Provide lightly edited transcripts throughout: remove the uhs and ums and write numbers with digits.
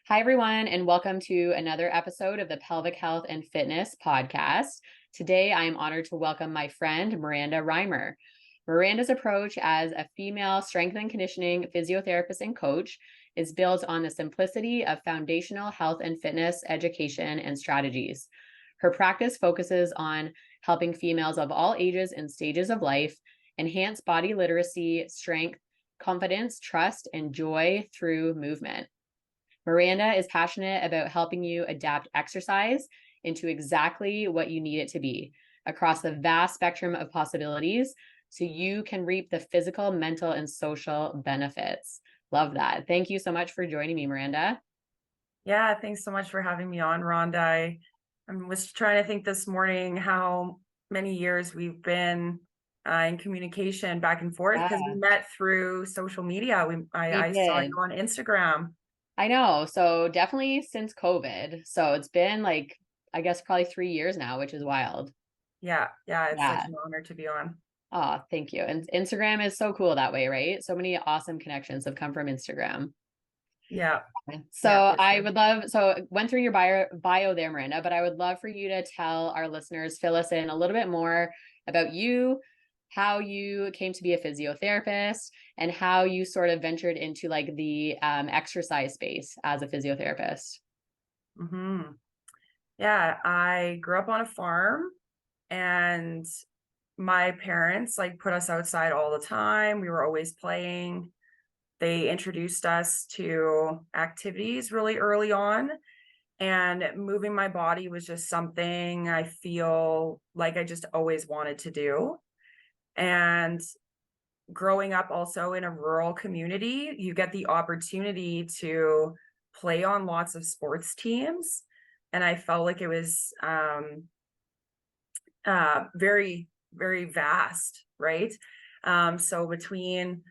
Hi, everyone, and welcome to another episode of the Pelvic Health and Fitness podcast. Today, I am honored to welcome my friend, Myranda Reimer. Myranda's approach as a female strength and conditioning physiotherapist and coach is built on the simplicity of foundational health and fitness education and strategies. Her practice focuses on helping females of all ages and stages of life enhance body literacy, strength, confidence, trust, and joy through movement. Myranda is passionate about helping you adapt exercise into exactly what you need it to be across the vast spectrum of possibilities so you can reap the physical, mental, and social benefits. Love that. Thank you so much for joining me, Myranda. Yeah, thanks so much for having me on, Rhonda. I was trying to think this morning how many years we've been in communication back and forth because we Yeah, met through social media. we I saw you did. on Instagram. I know. So definitely since COVID. So it's been I guess probably 3 years now, which is wild. Yeah, it's such Yeah. an honor to be on. Oh, thank you. And Instagram is so cool that way, right? So many awesome connections have come from Instagram. Yeah, So yeah, for I sure. would love, so went through your bio there, Miranda, but I would love for you to tell our listeners, fill us in a little bit more about you, how you came to be a physiotherapist, and how you sort of ventured into like the exercise space as a physiotherapist. hmm Yeah, I grew up on a farm and my parents like put us outside all the time. We were always playing. They introduced us to activities really early on, and moving my body was just something I feel like I just always wanted to do. And growing up also in a rural community, you get the opportunity to play on lots of sports teams. And I felt like it was very, very vast, right? So between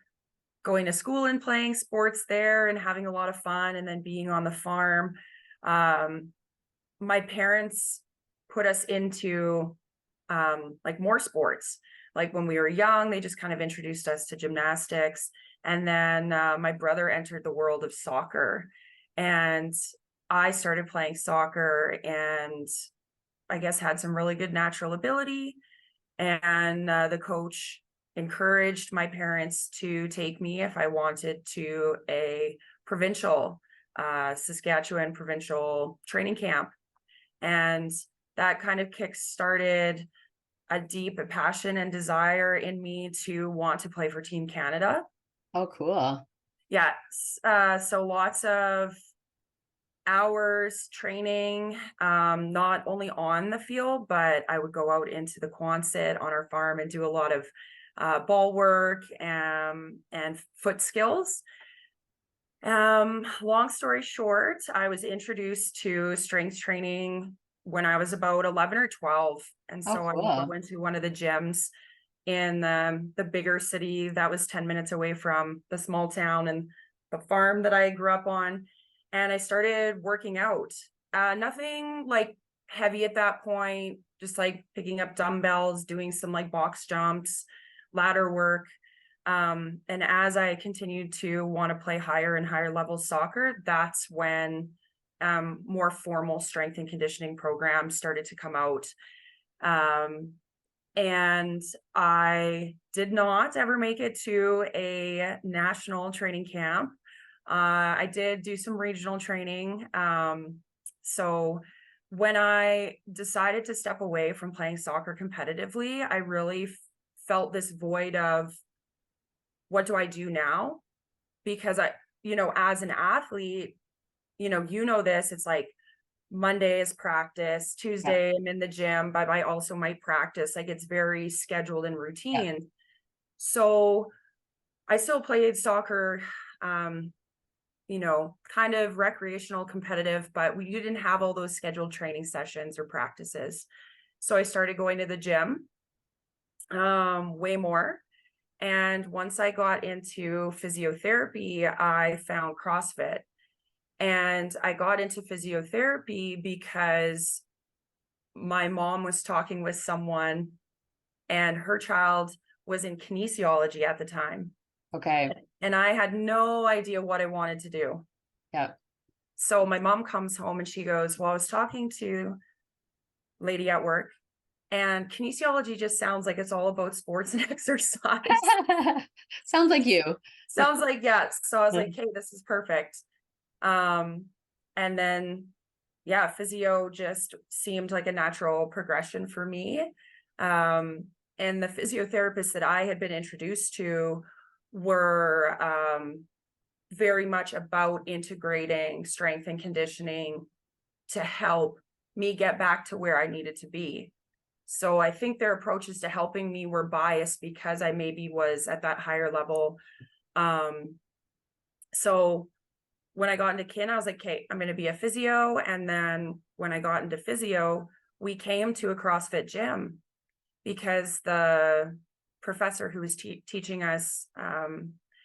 going to school and playing sports there and having a lot of fun and then being on the farm. My parents put us into like more sports. Like when we were young, they just kind of introduced us to gymnastics. And then my brother entered the world of soccer. And I started playing soccer and I guess had some really good natural ability. And the coach encouraged my parents to take me if I wanted to a provincial, Saskatchewan provincial training camp. And that kind of kick-started a deep passion and desire in me to want to play for Team Canada. Oh, cool. Yeah, so lots of hours training, not only on the field, but I would go out into the Quonset on our farm and do a lot of ball work and foot skills. Long story short, I was introduced to strength training when I was about 11 or 12. And Oh, so I would go cool. into one of the gyms in the bigger city that was 10 minutes away from the small town and the farm that I grew up on. And I started working out. Nothing like heavy at that point, just like picking up dumbbells, doing some like box jumps, ladder work. And as I continued to want to play higher and higher level soccer, that's when more formal strength and conditioning programs started to come out. And I did not ever make it to a national training camp. I did do some regional training. So when I decided to step away from playing soccer competitively, I really felt this void of what do I do now? Because as an athlete, this, it's like Monday is practice, Yeah. Tuesday I'm in the gym, but I also might practice. Like it's very scheduled and Yeah. routine. So I still played soccer, kind of recreational, competitive, but we didn't have all those scheduled training sessions or practices. So I started going to the gym way more. And once I got into physiotherapy, I found CrossFit. And I got into physiotherapy because my mom was talking with someone and her child was in kinesiology at the time. Okay. And I had no idea what I wanted to do. Yeah. So my mom comes home and she goes, well, I was talking to a lady at work, and kinesiology just sounds like it's all about sports and exercise. Sounds like you. Sounds like, yes. So I was like, hey, this is perfect. And then, yeah, physio just seemed like a natural progression for me. And the physiotherapists that I had been introduced to were very much about integrating strength and conditioning to help me get back to where I needed to be. So I think their approaches to helping me were biased because I maybe was at that higher level. So when I got into kin, I was like, okay, I'm going to be a physio. And then when I got into physio, we came to a CrossFit gym because the professor who was teaching us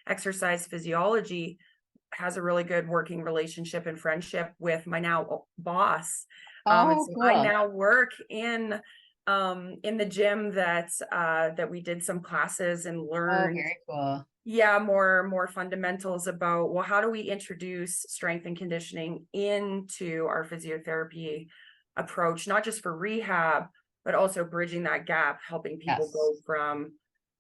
exercise physiology has a really good working relationship and friendship with my now boss. And Oh, so I cool. now work in the gym that we did some classes and Oh, learned, very cool. yeah, more fundamentals about, well, how do we introduce strength and conditioning into our physiotherapy approach, not just for rehab, but also bridging that gap, helping people Yes. go from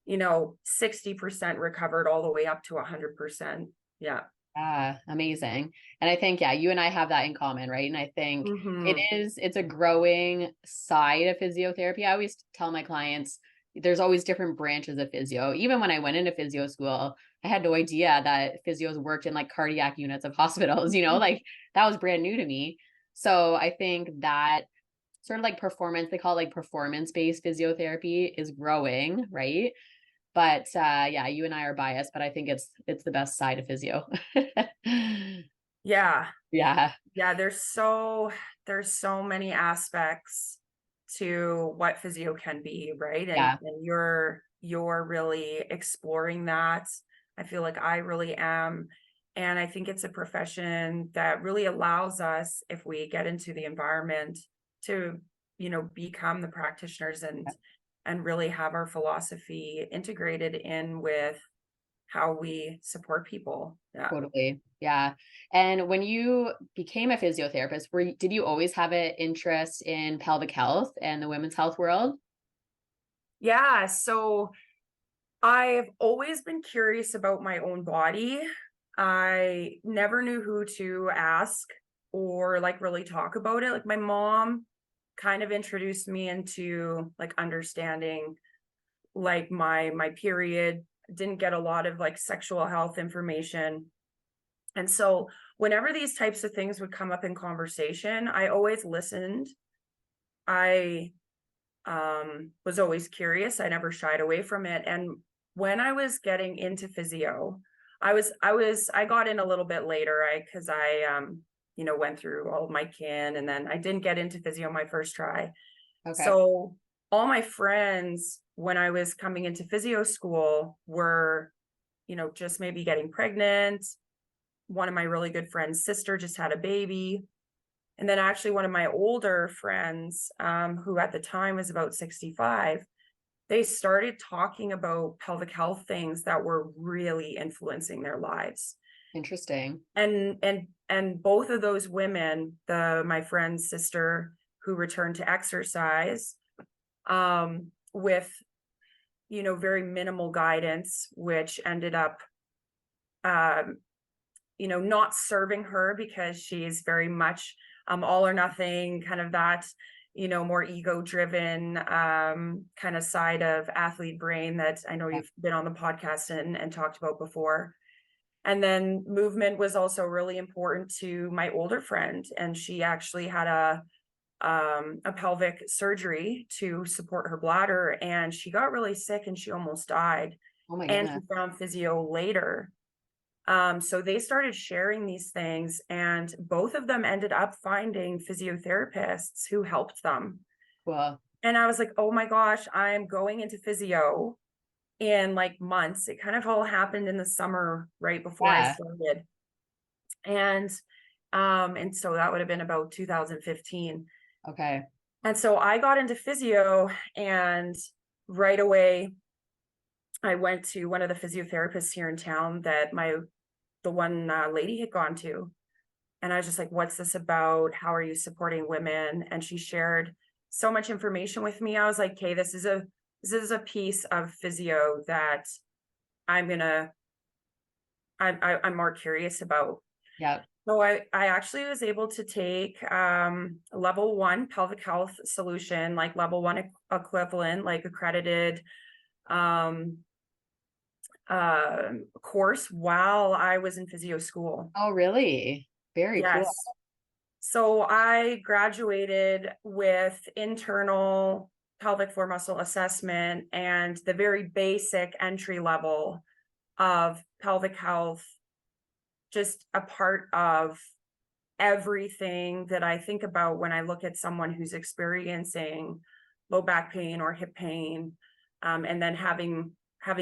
60% recovered all the way up to 100%. Yeah. Ah, amazing. And I think, yeah, you and I have that in common, right? And I think Mm-hmm. it's a growing side of physiotherapy. I always tell my clients there's always different branches of physio. Even when I went into physio school, I had no idea that physios worked in like cardiac units of hospitals, like that was brand new to me. So I think that sort of like performance, they call it like performance-based physiotherapy is growing, right? But yeah, you and I are biased, but I think it's the best side of physio. Yeah. Yeah, Yeah. There's so many aspects to what physio can be, right? yeah, And you're really exploring that. I feel like I really am. And I think it's a profession that really allows us, if we get into the environment, to, become the practitioners and really have our philosophy integrated in with how we support people. Yeah. totally. Yeah. And when you became a physiotherapist, did you always have an interest in pelvic health and the women's health world? Yeah. So I've always been curious about my own body. I never knew who to ask or like really talk about it. Like my mom kind of introduced me into like understanding like my period. Didn't get a lot of like sexual health information. And so whenever these types of things would come up in conversation, I always listened. I was always curious. I never shied away from it. And when I was getting into physio, I got in a little bit later, because I went through all of my kin, and then I didn't get into physio my first try. Okay. So all my friends, when I was coming into physio school, were, just maybe getting pregnant. One of my really good friends' sister just had a baby. And then actually one of my older friends, who at the time was about 65, they started talking about pelvic health things that were really influencing their lives. Interesting. And both of those women, my friend's sister who returned to exercise, with, very minimal guidance, which ended up, not serving her because she's very much all or nothing, kind of that, more ego driven kind of side of athlete brain that I know Yeah. you've been on the podcast and talked about before. And then movement was also really important to my older friend. And she actually had a pelvic surgery to support her bladder. And she got really sick and she almost died. Oh my And she goodness. found physio later. So they started sharing these things, and both of them ended up finding physiotherapists who helped them. Cool. And I was like, oh my gosh, I'm going into physio in like months. It kind of all happened in the summer right before I Yeah. started. And so that would have been about 2015. Okay. And so I got into physio, and right away I went to one of the physiotherapists here in town that the one lady had gone to. And I was just like, what's this about? How are you supporting women? And she shared so much information with me. I was like, okay, this is a piece of physio that I'm gonna I'm more curious about. Yeah. So I actually was able to take level 1 pelvic health solution, like level 1 equivalent, like accredited um course while I was in physio school. Oh, really? Very cool. Yes. So I graduated with internal pelvic floor muscle assessment and the very basic entry level of pelvic health, just a part of everything that I think about when I look at someone who's experiencing low back pain or hip pain, and then having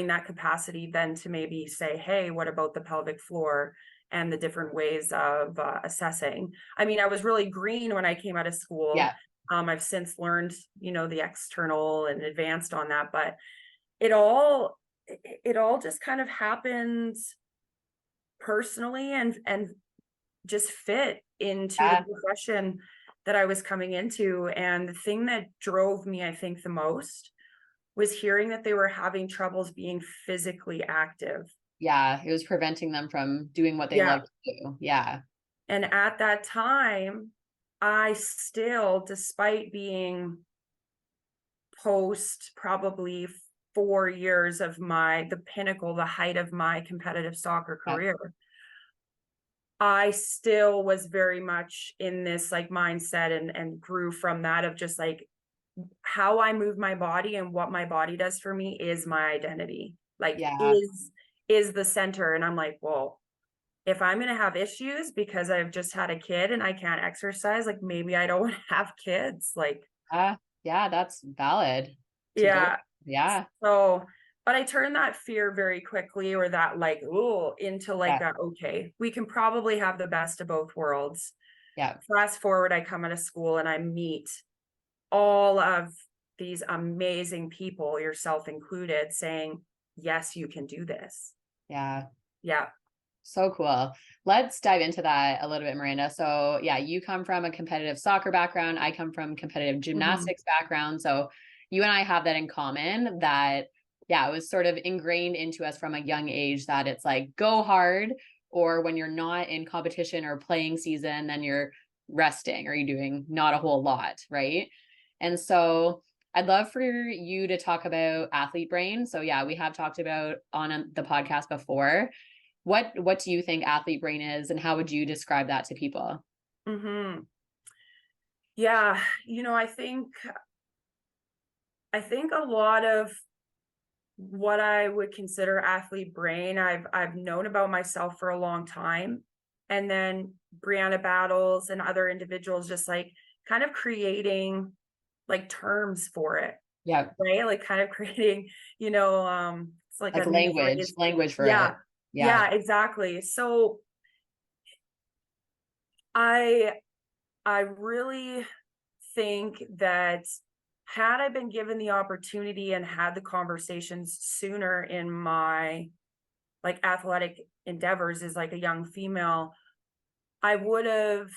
that capacity then to maybe say, hey, what about the pelvic floor and the different ways of assessing. I mean, I was really green when I came out of school. Yeah. I've since learned, the external and advanced on that, but it all it all just kind of happened personally and just fit into the Yeah. profession that I was coming into. And the thing that drove me, I think, the most was hearing that they were having troubles being physically active. Yeah. It was preventing them from doing what they Yeah. love to do. Yeah. And at that time, I still, despite being post probably 4 years of the pinnacle, the height of my competitive soccer Yeah. career, I still was very much in this like mindset and grew from that of just like how I move my body and what my body does for me is my identity. Like Yeah. is the center. And I'm like, well, if I'm going to have issues because I've just had a kid and I can't exercise, like maybe I don't want to have kids. Like, Yeah, that's valid to go. yeah. Yeah. So, but I turned that fear very quickly, or that like, oh, into like Yeah. a, okay, we can probably have the best of both worlds. Yeah. Fast forward, I come out of school and I meet all of these amazing people, yourself included, saying, yes, you can do this. Yeah. Yeah. So cool. Let's dive into that a little bit, Miranda. So, yeah, you come from a competitive soccer background. I come from competitive Mhm. gymnastics background. So, you and I have that in common that, yeah, it was sort of ingrained into us from a young age that it's like go hard, or when you're not in competition or playing season, then you're resting or you're doing not a whole lot, right? And so, I'd love for you to talk about athlete brain. So, yeah, we have talked about on the podcast before. What do you think athlete brain is, and how would you describe that to people? Mhm. Yeah, I think a lot of what I would consider athlete brain, I've known about myself for a long time. And then Brianna Battles and other individuals just like kind of creating like terms for it, Yeah, right? Like kind of creating, it's like like a new phrase. language for it. Yeah. Yeah, Yeah, exactly. So I I really think that had I been given the opportunity and had the conversations sooner in my like athletic endeavors as like a young female, I would have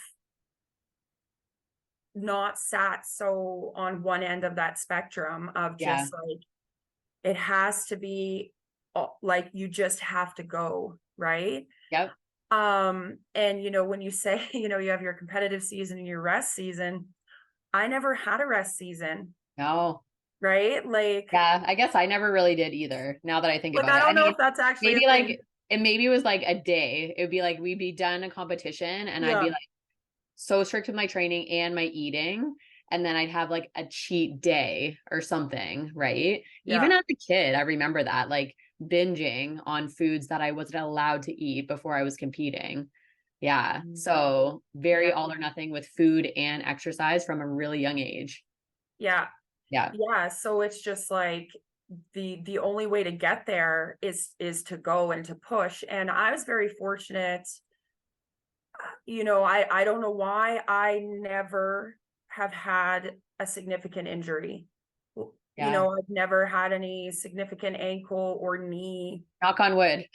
not sat so on one end of that spectrum of yeah, just like it has to be like you just have to go, right? yep. And when you say, you have your competitive season and your rest season, I never had a rest season, No, right? yeah. I guess I never really did either. Now that I think Like about I it, I don't know mean, if that's actually a maybe thing. like maybe it was like a day. It would be like we'd be done a competition, and I'd be Yeah. like so strict with my training and my eating. And then I'd have like a cheat day or something, right? Even Yeah. as a kid, I remember that, like binging on foods that I wasn't allowed to eat before I was competing. Yeah. Mhm. So very Yeah. all or nothing with food and exercise from a really young age. Yeah. Yeah. Yeah. So it's just like the only way to get there is to go and to push. And I was very fortunate. I don't know why I never have had a significant injury. You know, I've never had any significant ankle or knee. Knock on wood.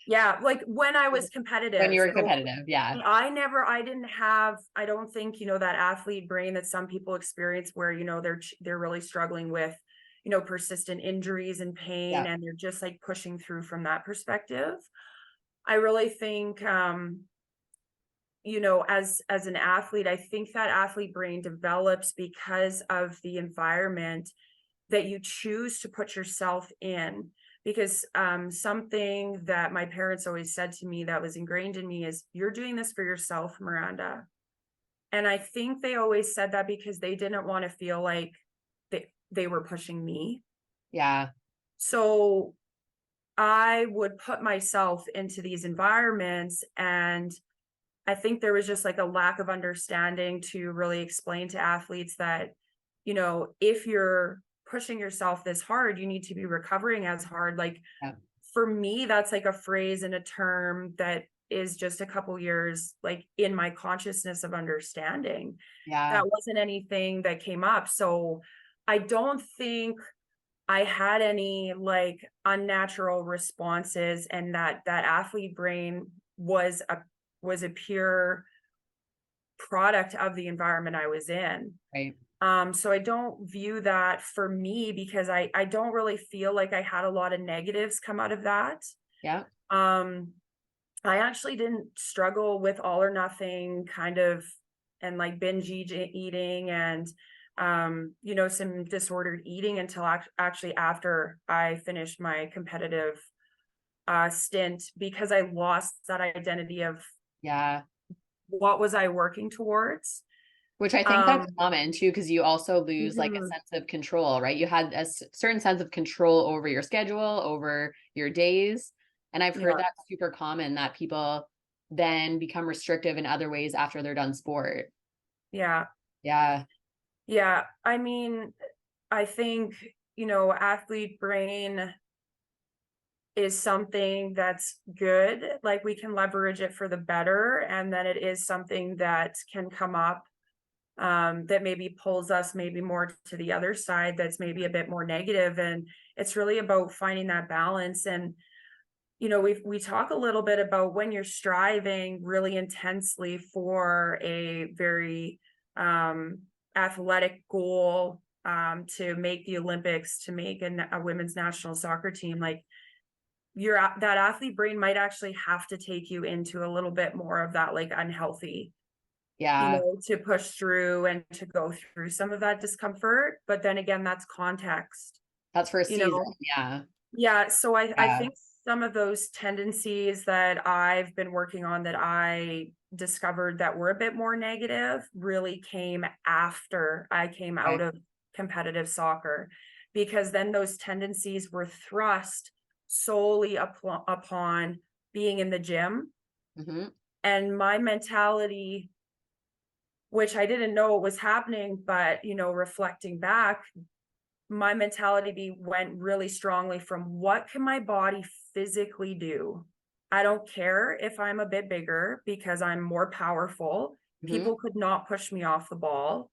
Yeah, like when I was competitive. When you were competitive, I didn't have, I don't think, you know, that athlete brain that some people experience where, you know, they're really struggling with, you know, persistent injuries and pain, and they're just like pushing through from that perspective. I really think, you know, as an athlete, I think that athlete brain develops because of the environment that you choose to put yourself in. Because something that my parents always said to me that was ingrained in me is, you're doing this for yourself, Myranda. And I think they always said that because they didn't want to feel like they were pushing me. Yeah. So I would put myself into these environments, and I think there was just like a lack of understanding to really explain to athletes that, you know, if you're pushing yourself this hard, you need to be recovering as hard. Like for me, that's like a phrase and a term that is just a couple years like in my consciousness of understanding. That wasn't anything that came up. So I don't think I had any like unnatural responses, and that athlete brain was a pure product of the environment I was in. Right. So I don't view that for me, because I don't really feel like I had a lot of negatives come out of that. Yeah. I actually didn't struggle with all or nothing kind of, and like binge eating and, you know, some disordered eating until actually after I finished my competitive stint, because I lost that identity of what was I working towards. Which I think that's common too, because you also lose like a sense of control, right? You had a certain sense of control over your schedule, over your days. And I've heard that's super common, that people then become restrictive in other ways after they're done sport. Yeah. I mean, I think, you know, athlete brain is something that's good. Like we can leverage it for the better. And then it is something that can come up that maybe pulls us maybe more to the other side, that's maybe a bit more negative. And it's really about finding that balance. And, you know, we talk a little bit about when you're striving really intensely for a very athletic goal, to make the Olympics, to make a women's national soccer team, like that athlete brain might actually have to take you into a little bit more of that like unhealthy, you know, to push through and to go through some of that discomfort. But then again, that's context. That's for a season. Yeah. So I think some of those tendencies that I've been working on, that I discovered that were a bit more negative, really came after I came out of competitive soccer, because then those tendencies were thrust solely upon being in the gym. And my mentality, which I didn't know was happening, but, you know, reflecting back, my mentality went really strongly from, what can my body physically do? I don't care if I'm a bit bigger, because I'm more powerful. People could not push me off the ball.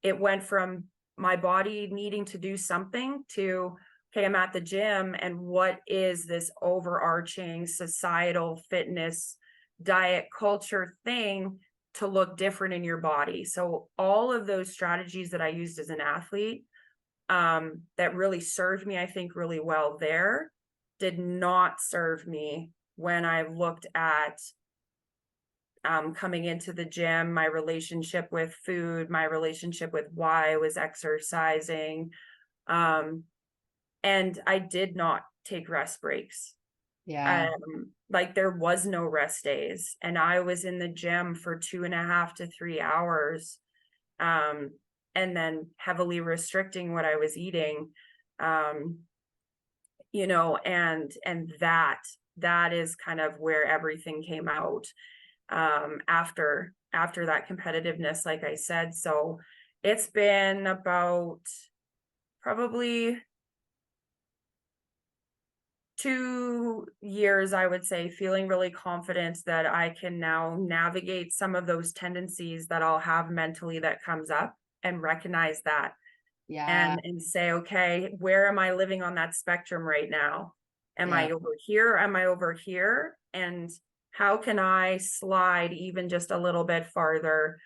It went from my body needing to do something to, okay, I'm at the gym, and what is this overarching societal fitness diet culture thing to look different in your body? So all of those strategies that I used as an athlete, that really served me, I think, really well there, did not serve me when I looked at coming into the gym, my relationship with food, my relationship with why I was exercising. And I did not take rest breaks. Like there was no rest days, and I was in the gym for 2.5 to 3 hours, and then heavily restricting what I was eating, you know, and that is kind of where everything came out, after that competitiveness, like I said. So it's been about probably 2 years, I would say, feeling really confident that I can now navigate some of those tendencies that I'll have mentally that comes up, and recognize that Yeah. and say, okay, where am I living on that spectrum right now? Am Yeah. I over here? Am I over here? And how can I slide even just a little bit farther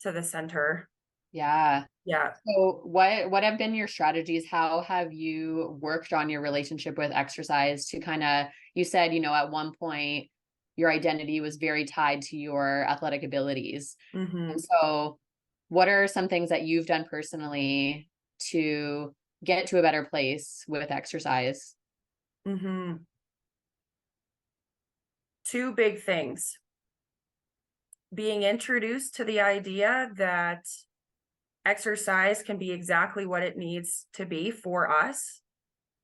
to the center? Yeah. Yeah. So what have been your strategies? How have you worked on your relationship with exercise to kind of, you said, at one point your identity was very tied to your athletic abilities. And Mm-hmm. so what are some things that you've done personally to get to a better place with exercise? Mm-hmm. Two big things. Being introduced to the idea that exercise can be exactly what it needs to be for us.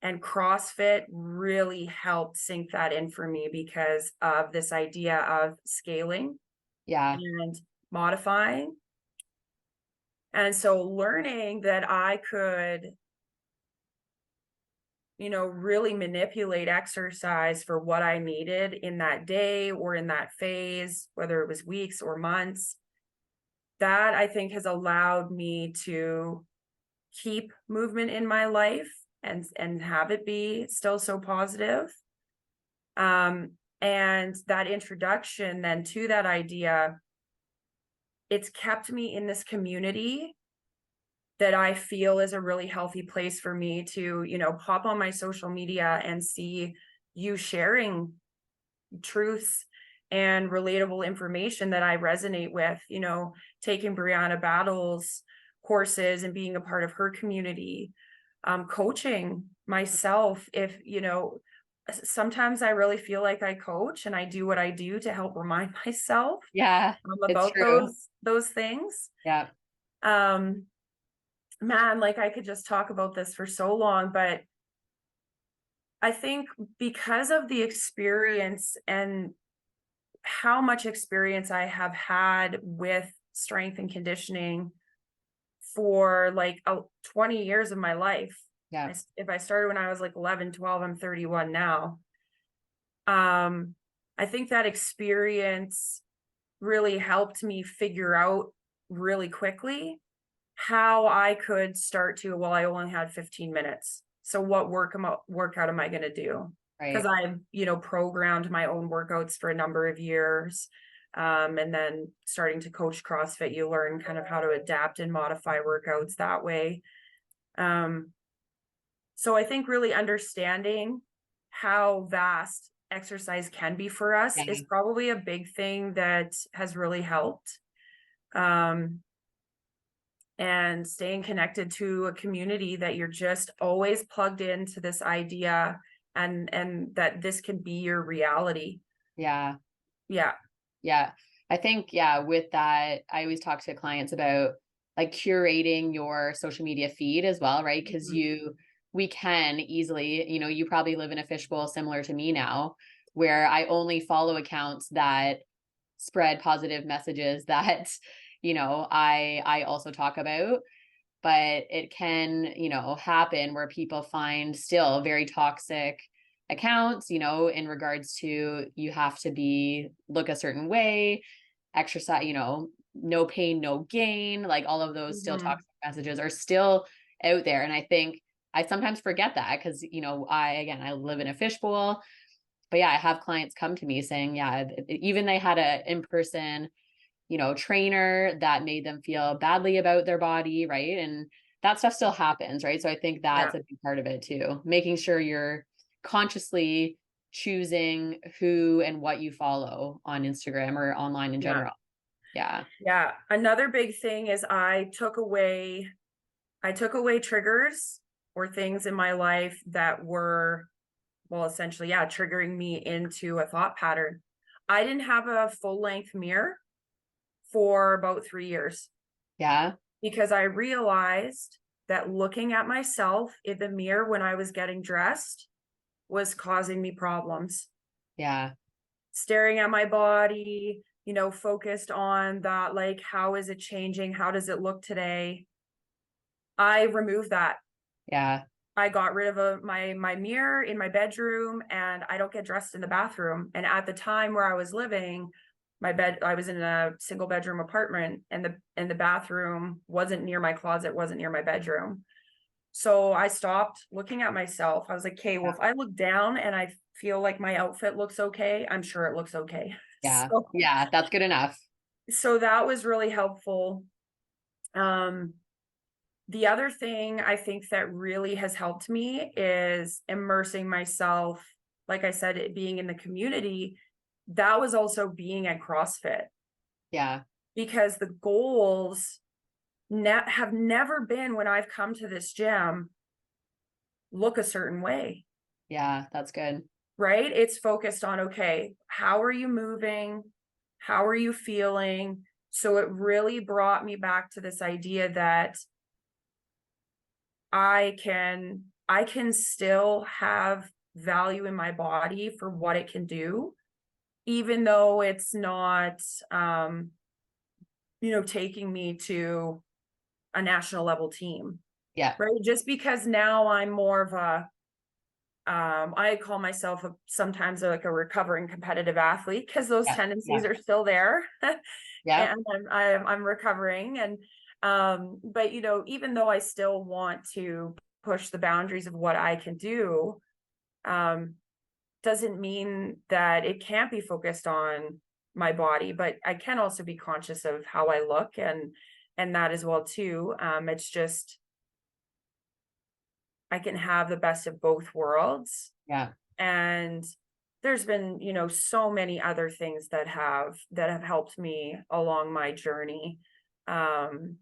And CrossFit really helped sink that in for me because of this idea of scaling Yeah. and modifying. And so learning that I could, really manipulate exercise for what I needed in that day or in that phase, whether it was weeks or months, that I think has allowed me to keep movement in my life and have it be still so positive. And that introduction then to that idea, it's kept me in this community that I feel is a really healthy place for me to, pop on my social media and see you sharing truths and relatable information that I resonate with, taking Brianna Battle's courses and being a part of her community, coaching myself. If, sometimes I really feel like I coach and I do what I do to help remind myself Yeah, it's about true. those things. Yeah. Um, Man, like I could just talk about this for so long, but I think because of the experience and how much experience I have had with strength and conditioning for like 20 years of my life. Yeah. If I started when I was like 11, 12, I'm 31 now. I think that experience really helped me figure out really quickly how I could start to, well, I only had 15 minutes. So what workout am I going to do? Because Right. I've, programmed my own workouts for a number of years. And then starting to coach CrossFit, you learn kind of how to adapt and modify workouts that way. Um, so I think really understanding how vast exercise can be for us Yeah. is probably a big thing that has really helped. Um, and staying connected to a community that you're just always plugged into this idea and that this can be your reality. Yeah. Yeah. Yeah. I think, yeah, with that, I always talk to clients about like curating your social media feed as well, right? Because Mhm. we can easily, you probably live in a fishbowl similar to me now, where I only follow accounts that spread positive messages that, I also talk about. But it can, happen where people find still very toxic accounts, in regards to you have to look a certain way, exercise, no pain, no gain, like all of those still Mhm. toxic messages are still out there. And I think I sometimes forget that because, I live in a fishbowl. But yeah, I have clients come to me saying, yeah, even they had a in-person, trainer that made them feel badly about their body, right? And that stuff still happens, right? So I think Yeah. that's a big part of it too, making sure you're consciously choosing who and what you follow on Instagram or online in Yeah. general. Yeah. Yeah. Another big thing is I took away triggers or things in my life that were, well, essentially, yeah, triggering me into a thought pattern. I didn't have a full length mirror for about 3 years Yeah. because I realized that looking at myself in the mirror when I was getting dressed was causing me problems. Yeah. Staring at my body, focused on that, like, how is it changing? How does it look today? I removed that. Yeah. I got rid of my mirror in my bedroom and I don't get dressed in the bathroom. And at the time where I was living, I was in a single bedroom apartment and the bathroom wasn't near my closet, wasn't near my bedroom. So I stopped looking at myself. I was like, okay, well, if I look down and I feel like my outfit looks okay, I'm sure it looks okay. Yeah. So, Yeah. That's good enough. so that was really helpful. Um, the other thing I think that really has helped me is immersing myself. Like I said, it being in the community, that was also being at CrossFit, Yeah. because the goals have never been, when I've come to this gym, look a certain way, Yeah. That's good. right? It's focused on, okay, how are you moving? How are you feeling? So it really brought me back to this idea that I can still have value in my body for what it can do, even though it's not taking me to a national level team, Yeah. right? Just because now I'm more of a I call myself sometimes like a recovering competitive athlete, because those Yeah. Yeah. tendencies are still there. Yeah. And I'm recovering, and but even though I still want to push the boundaries of what I can do, um doesn't mean that it can't be focused on my body, but I can also be conscious of how I look, and that as well too. It's just, I can have the best of both worlds. Yeah. And there's been, so many other things that have helped me along my journey. Um,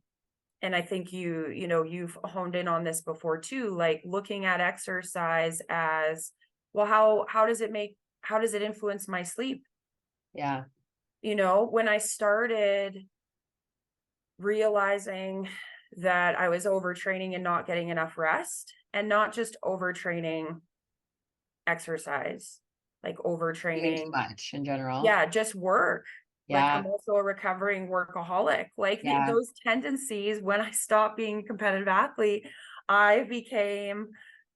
and I think you've honed in on this before too, like looking at exercise as, well, how does it influence my sleep? Yeah. When I started realizing that I was overtraining and not getting enough rest, and not just overtraining exercise, like Doing too overtraining, much in general. yeah, just work. Like, Yeah. I'm also a recovering workaholic. Like, Yeah. those tendencies, when I stopped being a competitive athlete, I became,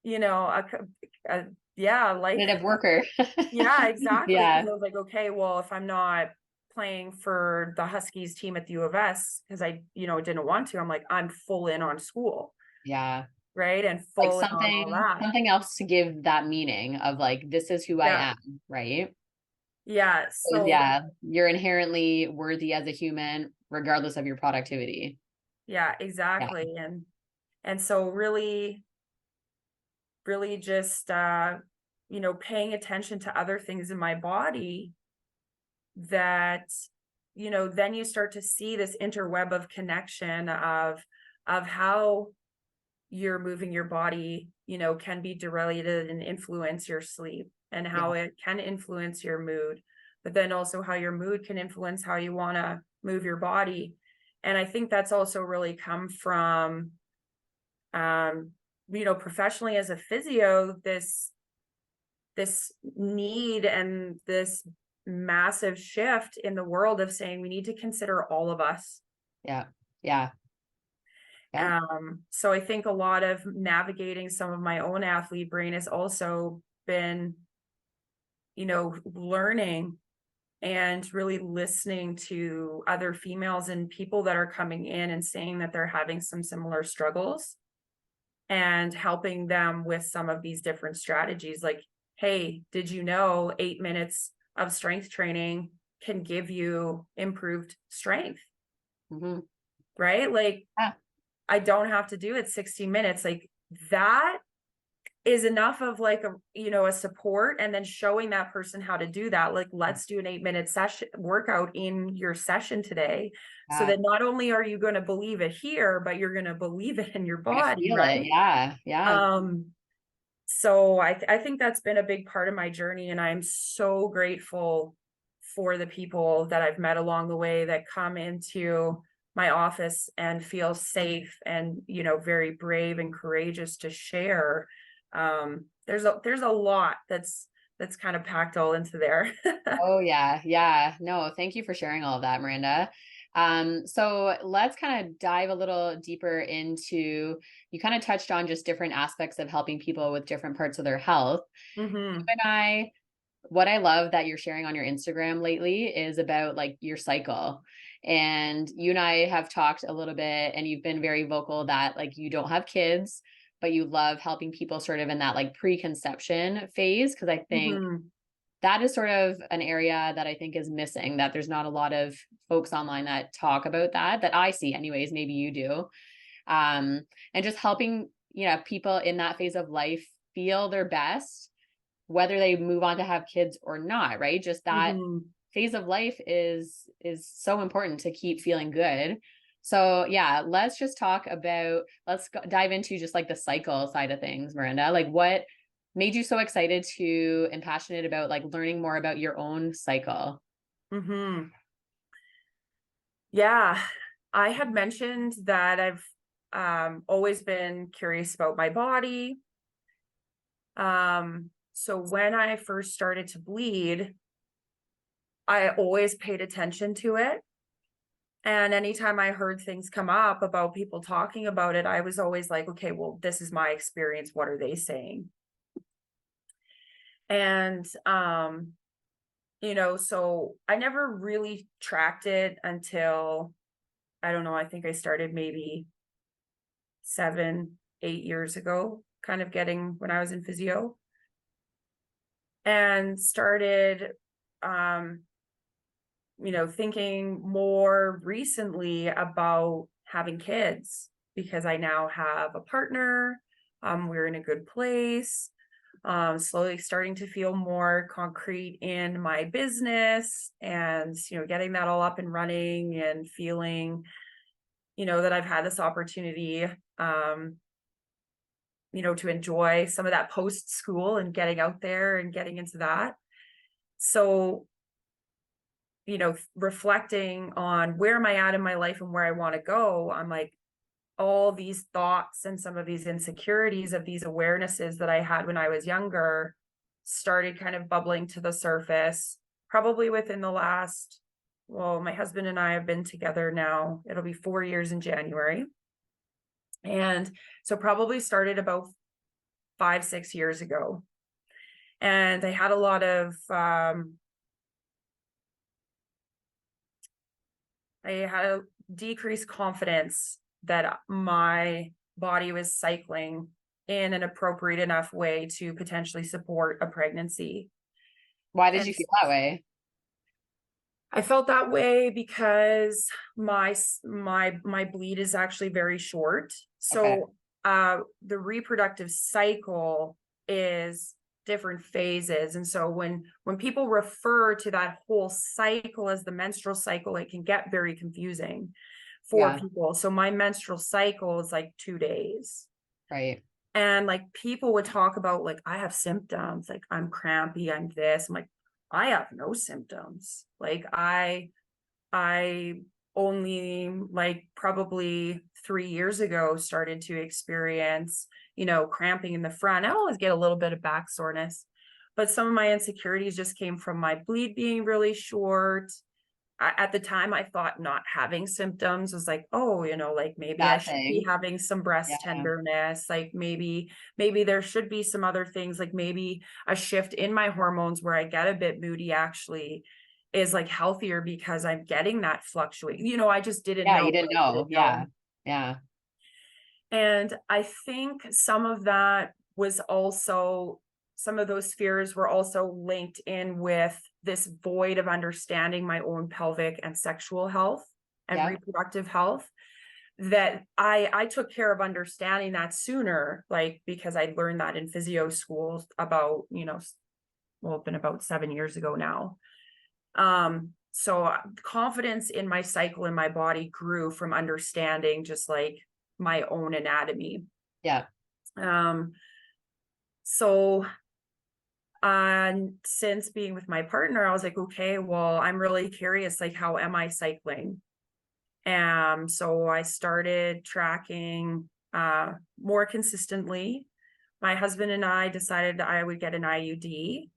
a yeah, like, Competitive worker. yeah, exactly. Because Yeah. I was like, okay, well, if I'm not playing for the Huskies team at the U of S, because I, didn't want to, I'm like, I'm full in on school, Yeah. right? And Like full in on all that. something else to give that meaning of like, this is who Yeah. I am, right? Yeah. Because So, yeah, you're inherently worthy as a human, regardless of your productivity. yeah, Yeah. exactly. And so really, really just paying attention to other things in my body, that then you start to see this interweb of connection of how you're moving your body, can be derelated and influence your sleep, and how Yeah. it can influence your mood, but then also how your mood can influence how you want to move your body. And I think that's also really come from professionally as a physio, this need and this massive shift in the world of saying we need to consider all of us. Yeah. Yeah. Yeah. So I think a lot of navigating some of my own athlete brain has also been, learning and really listening to other females and people that are coming in and saying that they're having some similar struggles, and helping them with some of these different strategies. Like, hey, did you know 8 minutes of strength training can give you improved strength? Hmm. Right? Like, Yeah. I don't have to do it 60 minutes. Like, that is enough of like a support, and then showing that person how to do that. Like, let's do an 8-minute session workout in your session today, so Yeah. that not only are you going to believe it here, but you're going to believe it in your I body, feel it. right? Yeah. Yeah. um so I think that's been a big part of my journey, and I'm so grateful for the people that I've met along the way that come into my office and feel safe and very brave and courageous to share. There's a lot that's kind of packed all into there. Oh yeah, yeah. No, thank you for sharing all of that, Miranda. So let's kind of dive a little deeper into, you kind of touched on just different aspects of helping people with different parts of their health. You Hmm. and I, what I love that you're sharing on your Instagram lately is about like your cycle. And you and I have talked a little bit, and you've been very vocal that like you don't have kids, but you love helping people sort of in that like preconception phase. Cause I think Mhm. that is sort of an area that I think is missing, that there's not a lot of folks online that talk about that I see anyways, maybe you do. And just helping, people in that phase of life feel their best, whether they move on to have kids or not, right? Just that Mhm. phase of life is so important to keep feeling good. So yeah, let's just talk about, dive into just like the cycle side of things, Miranda. Like what made you so excited to and passionate about like learning more about your own cycle? Mhm. Yeah. I had mentioned that I've always been curious about my body. So when I first started to bleed, I always paid attention to it. And anytime I heard things come up about people talking about it, I was always like, okay, well, this is my experience. What are they saying? And so I never really tracked it until I don't know, I think I started maybe 7, 8 years ago, kind of getting when I was in physio and started um thinking more recently about having kids because I now have a partner. We're in a good place. Slowly starting to feel more concrete in my business and, getting that all up and running and feeling, that I've had this opportunity, to enjoy some of that post school and getting out there and getting into that. So reflecting on where am I at in my life and where I want to go, I'm like, all these thoughts and some of these insecurities of these awarenesses that I had when I was younger started kind of bubbling to the surface, probably within the last, well, my husband and I have been together now, it'll be 4 years in January. And so probably started about 5, 6 years ago. And I had a lot of I had a decreased confidence that my body was cycling in an appropriate enough way to potentially support a pregnancy. Why did And you feel that way? I felt that way because my bleed is actually very short. Okay. So the reproductive cycle is different phases. And so when people refer to that whole cycle as the menstrual cycle, it can get very confusing for Yeah. people. So my menstrual cycle is like 2 days. Right. And like people would talk about like I have symptoms, like I'm crampy, I'm this. I'm like, I have no symptoms. Like I only like probably 3 years ago started to experience, cramping in the front. I always get a little bit of back soreness, but some of my insecurities just came from my bleed being really short. At the time, I thought not having symptoms was like, oh, like maybe I Bad should be thing. having some breast Yeah. tenderness. Like maybe there should be some other things, like maybe a shift in my hormones where I get a bit moody actually is like healthier because I'm getting that fluctuate. I just didn't Yeah, know you what didn't I know. didn't Yeah. know. Yeah. And I think some of that was also, some of those fears were also linked in with this void of understanding my own pelvic and sexual health and Yeah. reproductive health, that I took care of understanding that sooner, like because I learned that in physio schools about, well, it's been about 7 years ago now. So confidence in my cycle and my body grew from understanding just like my own anatomy. Yeah. Um, so and since being with my partner, I was like, okay, well, I'm really curious, like, how am I cycling? So I started tracking more consistently. My husband and I decided I would get an IUD.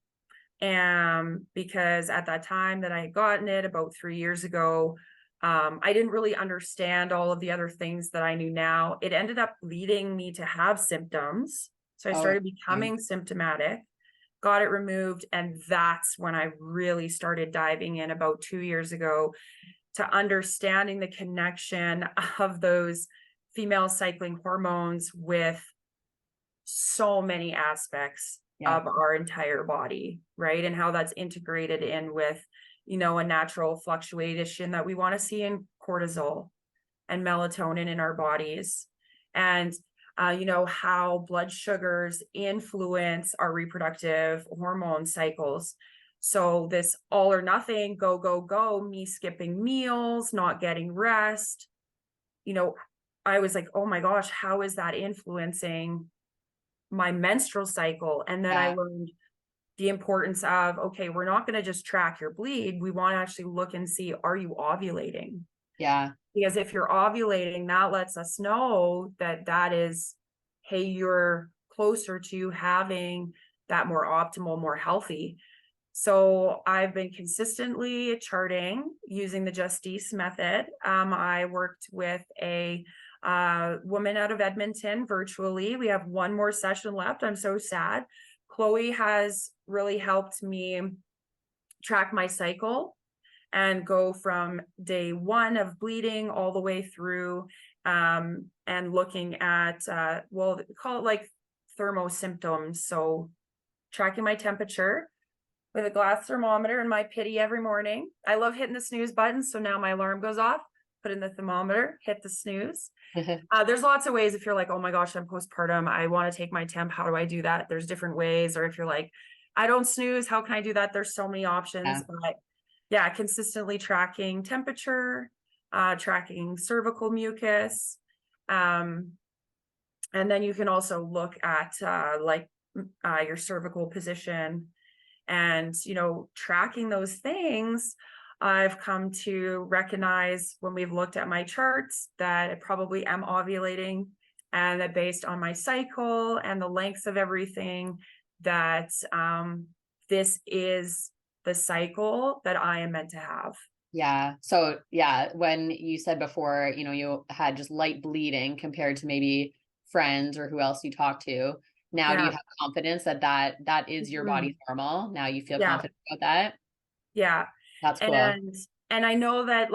And because at that time that I had gotten it about 3 years ago, I didn't really understand all of the other things that I knew now. It ended up leading me to have symptoms. So I Oh, started okay. becoming symptomatic, got it removed. And that's when I really started diving in about 2 years ago to understanding the connection of those female cycling hormones with so many aspects Yeah. of our entire body, right? And how that's integrated in with, a natural fluctuation that we want to see in cortisol and melatonin in our bodies. And how blood sugars influence our reproductive hormone cycles. So this all or nothing, go, go, go, me skipping meals, not getting rest, I was like, oh my gosh, how is that influencing my menstrual cycle? And then I Yeah. learned the importance of, okay, we're not going to just track your bleed. We want to actually look and see, are you ovulating? Yeah. Because if you're ovulating, that lets us know that is, hey, you're closer to having that more optimal, more healthy. So I've been consistently charting using the Justice method. I worked with a woman out of Edmonton virtually. We have one more session left. I'm so sad. Chloe has really helped me track my cycle and go from day one of bleeding all the way through, and looking at, call it like thermosymptoms. So tracking my temperature with a glass thermometer and my pity every morning. I love hitting the snooze button. So now my alarm goes off, put in the thermometer, hit the snooze. There's lots of ways if you're like, oh my gosh, I'm postpartum, I want to take my temp. How do I do that? There's different ways. Or if you're like, I don't snooze, how can I do that? There's so many options. Yeah. But yeah, consistently tracking temperature, tracking cervical mucus. And then you can also look at your cervical position and, tracking those things. I've come to recognize when we've looked at my charts that I probably am ovulating, and that based on my cycle and the lengths of everything, that this is the cycle that I am meant to have. Yeah. So yeah, when you said before, you had just light bleeding compared to maybe friends or who else you talk to, now do you Yeah. have confidence that is your Mhm. body's normal? Now you feel Yeah. confident about that? Yeah. That's cool. And I know that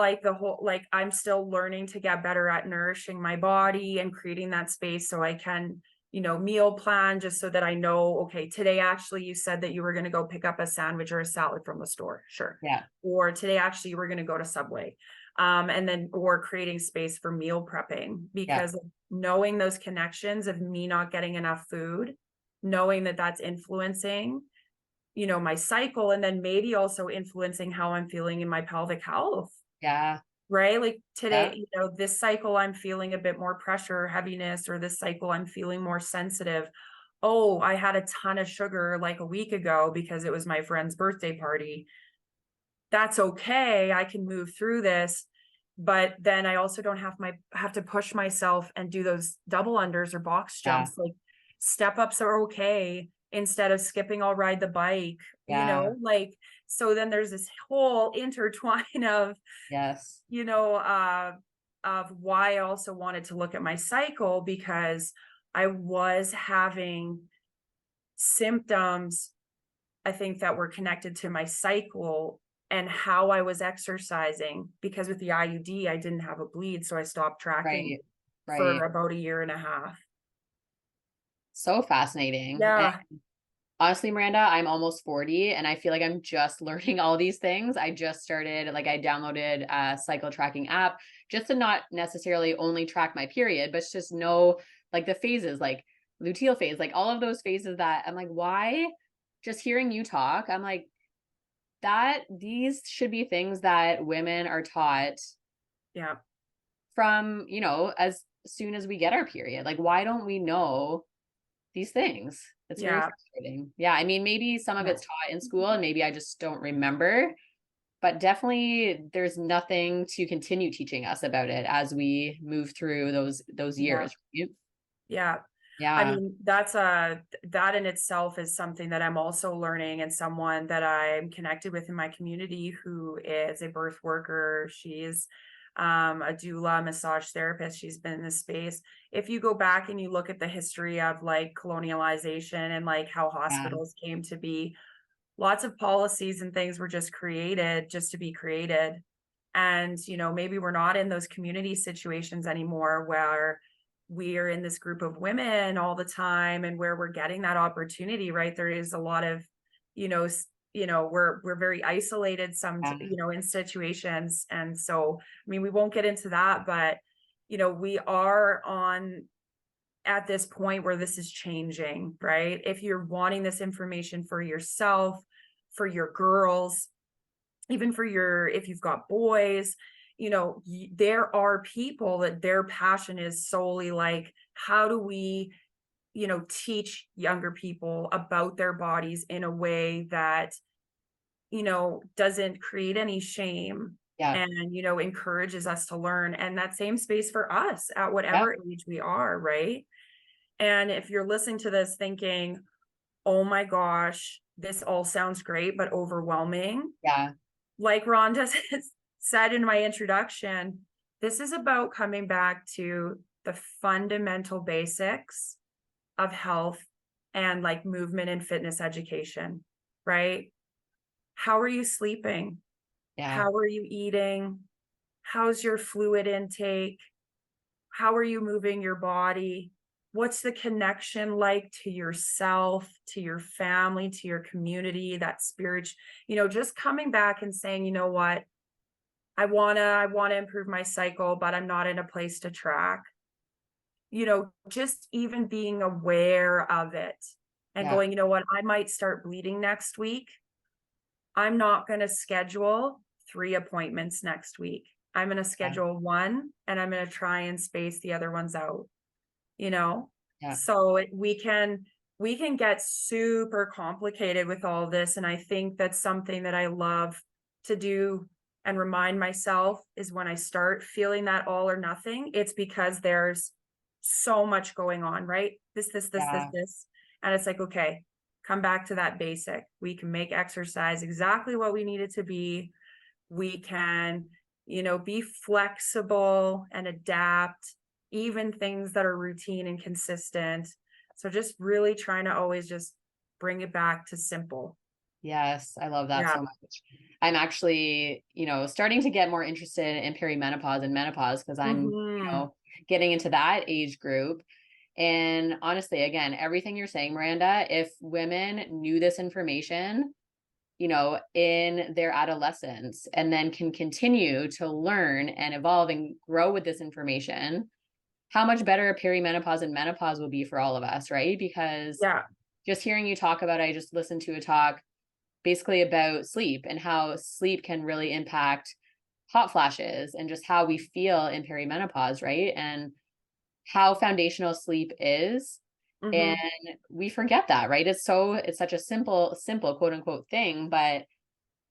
I'm still learning to get better at nourishing my body and creating that space so I can, meal plan just so that I know, okay, today actually you said that you were going to go pick up a sandwich or a salad from the store. Sure. Yeah. Or today actually you were going to go to Subway. And then, or creating space for meal prepping, Yeah. because knowing those connections of me not getting enough food, knowing that that's influencing my cycle, and then maybe also influencing how I'm feeling in my pelvic health, Yeah. right? Like Yeah. today, this cycle I'm feeling a bit more pressure, heaviness, or this cycle I'm feeling more sensitive. Oh, I had a ton of sugar like a week ago because it was my friend's birthday party. That's okay. I can move through this. But then I also don't have to push myself and do those double unders or box Yeah. jumps. Like step ups are okay instead of skipping, I'll ride the bike, Yeah. so then there's this whole intertwine of, Yes. of why I also wanted to look at my cycle, because I was having symptoms, I think, that were connected to my cycle and how I was exercising, because with the IUD, I didn't have a bleed. So I stopped tracking Right. Right. for about a year and a half. So fascinating. And Yeah. honestly, Miranda, I'm almost 40 and I feel like I'm just learning all these things. I just started, like, I downloaded a cycle tracking app just to not necessarily only track my period, but just know like the phases, like luteal phase, like all of those phases that I'm like, why? Just hearing you talk, I'm like, that these should be things that women are taught Yeah. from, as soon as we get our period. Like, why don't we know these things? It's very Yeah. frustrating. Yeah, I mean, maybe some of Yeah. it's taught in school and maybe I just don't remember, but definitely there's nothing to continue teaching us about it as we move through those Yeah. years. Right? Yeah. I Yeah. mean, that in itself is something that I'm also learning, and someone that I'm connected with in my community who is a birth worker. She's a doula, massage therapist. She's been in this space. If you go back and you look at the history of like colonialization and like how Yeah. hospitals came to be, lots of policies and things were just created just to be created. And, maybe we're not in those community situations anymore where we are in this group of women all the time, and where we're getting that opportunity, right? There is a lot of, we're very isolated in situations. And so, I mean, we won't get into that, but, we are at this point where this is changing, right? If you're wanting this information for yourself, for your girls, even if you've got boys, there are people that their passion is solely like, how do we, teach younger people about their bodies in a way that, doesn't create any shame Yeah. and, encourages us to learn. And that same space for us at Yeah. whatever age we are, right? And if you're listening to this thinking, oh my gosh, this all sounds great, but overwhelming. Yeah. Like Rhonda said in my introduction, this is about coming back to the fundamental basics of health and like movement and fitness education, right? How are you sleeping? Yeah. How are you eating? How's your fluid intake? How are you moving your body? What's the connection like to yourself, to your family, to your community, that spirit, just coming back and saying, you know what, I wanna improve my cycle, but I'm not in a place to track. Just even being aware of it and Yeah. going, you know what, I might start bleeding next week. I'm not going to schedule 3 appointments next week. I'm going to Yeah. schedule 1, and I'm going to try and space the other ones out, Yeah. so we can get super complicated with all this. And I think that's something that I love to do and remind myself is when I start feeling that all or nothing, it's because there's so much going on, right? This, Yeah. and it's like, okay, come back to that basic. We can make exercise exactly what we need it to be. We can, be flexible and adapt even things that are routine and consistent. So just really trying to always just bring it back to simple. Yes, I love that Yeah. so much. I'm actually, starting to get more interested in perimenopause and menopause because I'm, Mm-hmm. getting into that age group. And honestly, again, everything you're saying, Miranda, if women knew this information, in their adolescence and then can continue to learn and evolve and grow with this information, how much better perimenopause and menopause will be for all of us, right? Because Yeah. just hearing you talk about, I just listened to a talk basically about sleep and how sleep can really impact hot flashes and just how we feel in perimenopause, right? And how foundational sleep is. And Mm-hmm. we forget that, right? It's such a simple quote unquote thing, but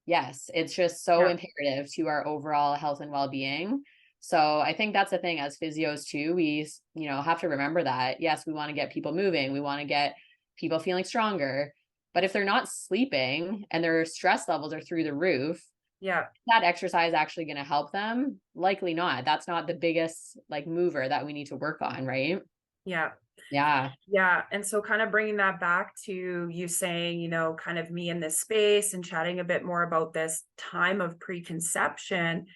yes, it's just so Yeah. imperative to our overall health and well-being. So I think that's the thing as physios too, we, have to remember that. Yes, we want to get people moving. We want to get people feeling stronger. But if they're not sleeping and their stress levels are through the roof, Yeah. that exercise actually going to help them? Likely not. That's not the biggest like mover that we need to work on, right? Yeah. Yeah. Yeah. And so kind of bringing that back to you saying, kind of me in this space and chatting a bit more about this time of preconception,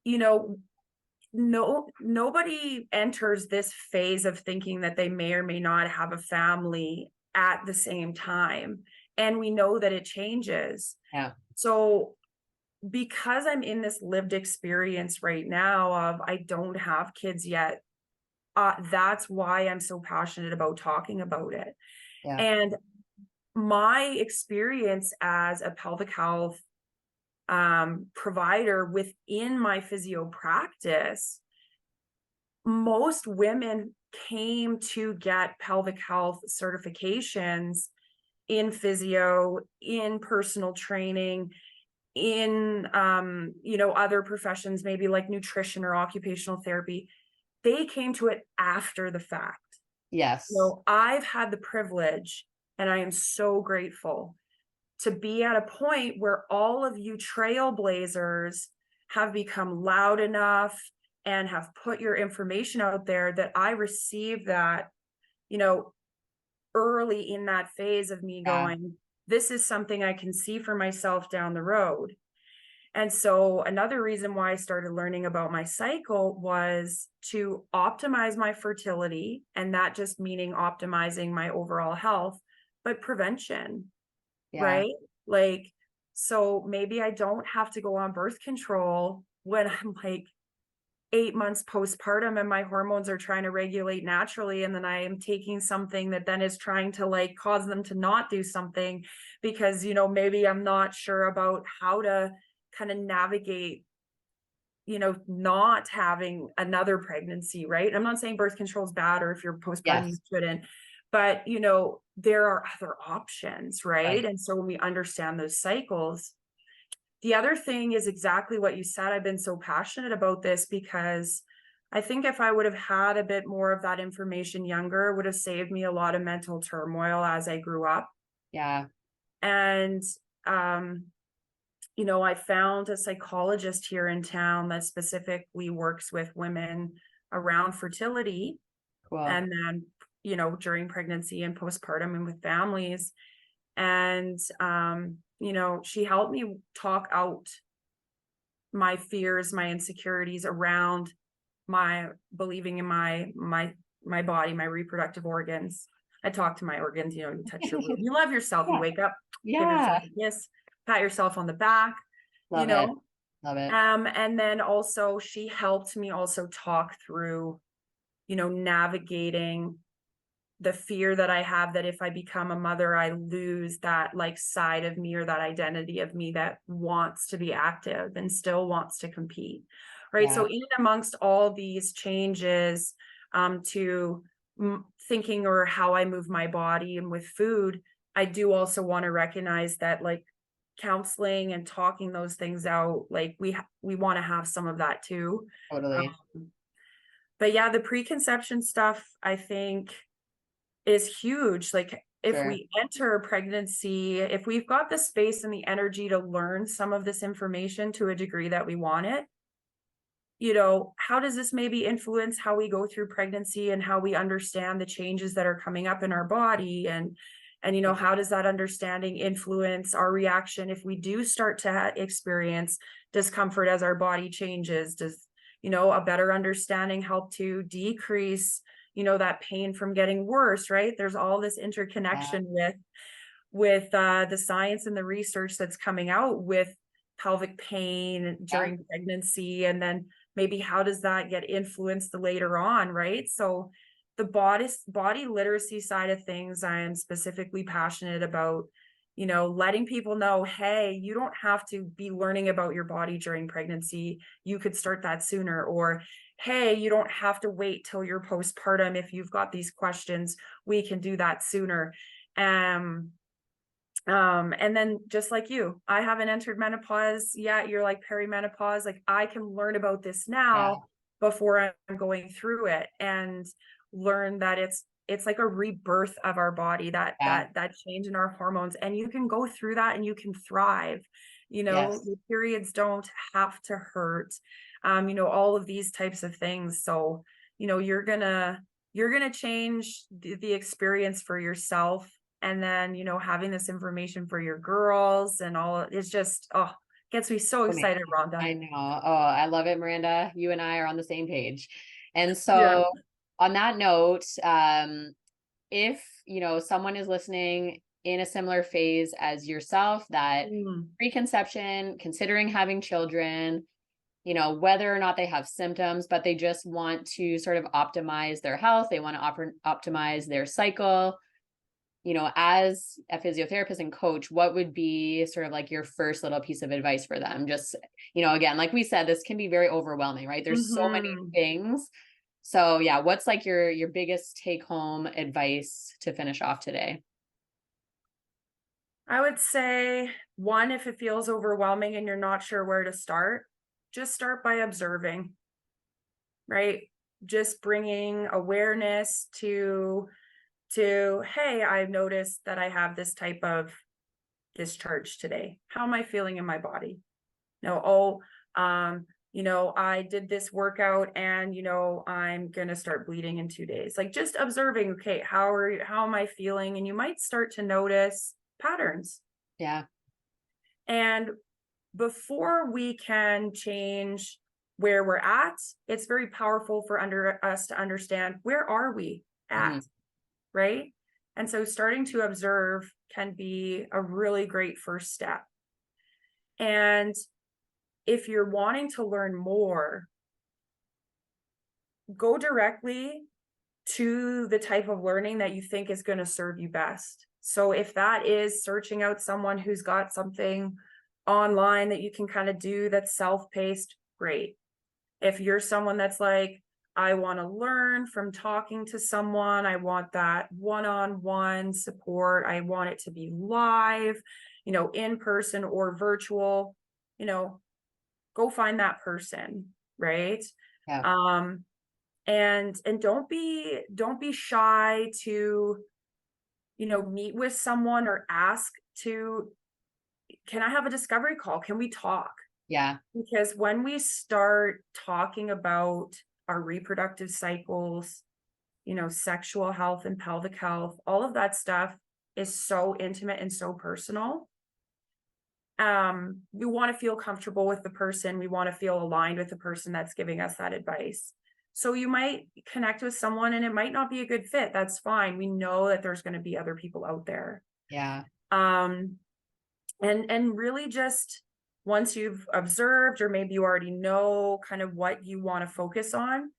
you know, nobody enters this phase of thinking that they may or may not have a family at the same time. And we know that it changes. Yeah. So because I'm in this lived experience right now of I don't have kids yet, that's why I'm so passionate about talking about it. Yeah. And my experience as a pelvic health provider within my physio practice, most women came to get pelvic health certifications in physio, in personal training, in other professions, maybe like nutrition or occupational therapy. They came to it after the fact. Yes. I've had the privilege, and I am so grateful to be at a point where all of you trailblazers have become loud enough and have put your information out there that I received that, early in that phase of me Yeah. going, this is something I can see for myself down the road. And so another reason why I started learning about my cycle was to optimize my fertility, and that just meaning optimizing my overall health, but prevention, Yeah. right? Like, so maybe I don't have to go on birth control when I'm like 8 months postpartum and my hormones are trying to regulate naturally. And then I am taking something that then is trying to like cause them to not do something because, maybe I'm not sure about how to kind of navigate, not having another pregnancy, right? I'm not saying birth control is bad, or if you're postpartum, you Yes. shouldn't, but there are other options, right? Right. And so when we understand those cycles, the other thing is exactly what you said. I've been so passionate about this because I think if I would have had a bit more of that information younger, it would have saved me a lot of mental turmoil as I grew up. Yeah. And, um, I found a psychologist here in town that specifically works with women around fertility Cool. and then, during pregnancy and postpartum and with families. And, she helped me talk out my fears, my insecurities around my believing in my body, my reproductive organs. I talk to my organs, you touch your womb. You love yourself, you Yeah. wake up, give yourself Yeah. a kiss, pat yourself on the back, you Love it. know. Love it. And then also she helped me also talk through, navigating the fear that I have that if I become a mother, I lose that like side of me or that identity of me that wants to be active and still wants to compete. Right. Yeah. So in amongst all these changes to thinking or how I move my body and with food, I do also want to recognize that like counseling and talking those things out, like we want to have some of that too. Totally. Um, but yeah, the preconception stuff, I think is huge. Like if Sure. we enter a pregnancy, if we've got the space and the energy to learn some of this information to a degree that we want it, how does this maybe influence how we go through pregnancy and how we understand the changes that are coming up in our body, and how does that understanding influence our reaction if we do start to experience discomfort as our body changes? Does a better understanding help to decrease that pain from getting worse, right? There's all this Yeah. interconnection with the science and the research that's coming out with pelvic pain Yeah. during pregnancy, and then maybe how does that get influenced later on, right? So the body literacy side of things, I am specifically passionate about, letting people know, hey, you don't have to be learning about your body during pregnancy. You could start that sooner. Or, hey, you don't have to wait till you're postpartum. If you've got these questions, we can do that sooner. And then just like you, I haven't entered menopause yet. You're like perimenopause. Like I can learn about this Yeah. now before I'm going through it, and learn that it's like a rebirth of our body, that Yeah. that change in our hormones, and you can go through that and you can thrive. Yes. Your periods don't have to hurt. All of these types of things. So, you're gonna change the experience for yourself, and then having this information for your girls and all is just gets me so Amazing. excited, Rhonda. I know. Oh, I love it, Miranda. You and I are on the same page. And Yeah. so on that note, if, someone is listening in a similar phase as yourself, that Mm. preconception, considering having children, whether or not they have symptoms, but they just want to sort of optimize their health, they want to optimize their cycle, as a physiotherapist and coach, what would be sort of like your first little piece of advice for them? Just, again, like we said, this can be very overwhelming, right? There's so many Mhm. things. So yeah, what's like your biggest take home advice to finish off today? I would say, one, if it feels overwhelming and you're not sure where to start, just start by observing, right? Just bringing awareness to hey, I've noticed that I have this type of discharge today. How am I feeling in my body? No, I did this workout and I'm gonna start bleeding in 2 days. Like just observing, okay, how am I feeling? And you might start to notice patterns. Yeah. And before we can change where we're at, it's very powerful for us to understand, where are we at, right? And so starting to observe can be a really great first step. And if you're wanting to learn more, go directly to the type of learning that you think is going to serve you best. So if that is searching out someone who's got something online that you can kind of do that's self-paced, great. If you're someone that's like, I want to learn from talking to someone, I want that one-on-one support, I want it to be live, in person or virtual, go find that person, right? Yeah. And don't be shy to, meet with someone or ask to, can I have a discovery call? Can we talk? Yeah. Because when we start talking about our reproductive cycles, sexual health and pelvic health, all of that stuff is so intimate and so personal. We want to feel comfortable with the person. We want to feel aligned with the person that's giving us that advice. So you might connect with someone and it might not be a good fit. That's fine. We know that there's going to be other people out there. Yeah. And really just, once you've observed, or maybe you already know kind of what you want to focus on,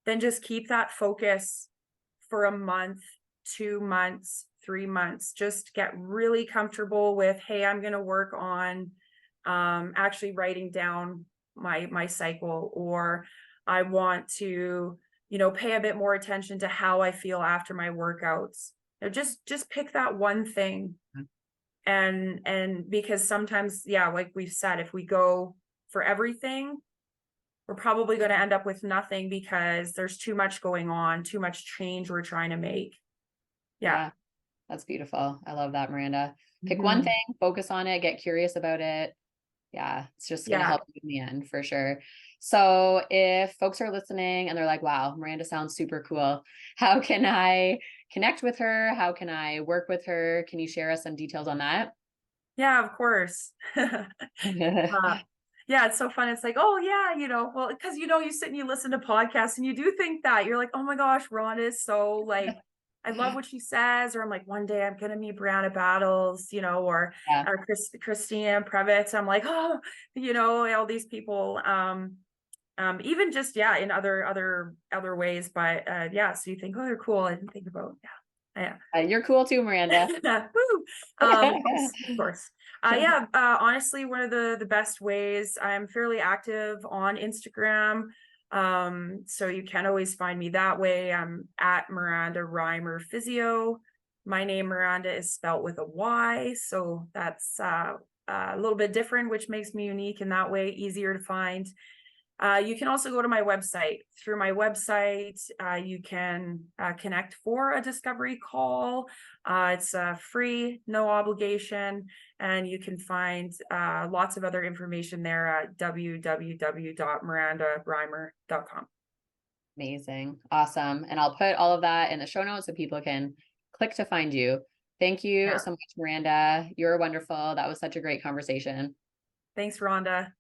then just keep that focus for a month, 2 months, 3 months. Just get really comfortable with, hey, I'm going to work on actually writing down my cycle, or I want to, pay a bit more attention to how I feel after my workouts. Just pick that one thing. And because sometimes, yeah, like we've said, if we go for everything, we're probably going to end up with nothing, because there's too much going on, too much change we're trying to make. Yeah. That's beautiful. I love that, Myranda. Pick one thing, focus on it, get curious about it. Yeah, it's just going to help you in the end for sure. So if folks are listening and they're like, wow, Myranda sounds super cool, how can I connect with her? How can I work with her? Can you share us some details on that? Yeah, of course. Yeah, it's so fun. It's like, oh yeah, well, because you sit and you listen to podcasts and you do think that you're like, oh my gosh, Rhonda is so like, I love what she says, or I'm like, one day I'm gonna meet Brianna Battles, or Yeah. Christina Previtz. I'm like, oh, all these people. Even just, yeah, in other ways, but yeah, so you think, oh, they're cool. I didn't think about, yeah. You're cool too, Myranda. Woo! Of course. Yeah, honestly, one of the best ways. I'm fairly active on Instagram. So you can always find me that way. I'm at Myranda Reimer Physio. My name, Myranda, is spelt with a Y, so that's a little bit different, which makes me unique in that way, easier to find. You can also go to my website. Through my website, you can connect for a discovery call. It's free, no obligation, and you can find lots of other information there at www.myrandareimer.com. Amazing. Awesome. And I'll put all of that in the show notes so people can click to find you. Thank you so much, Myranda. You're wonderful. That was such a great conversation. Thanks, Rhonda.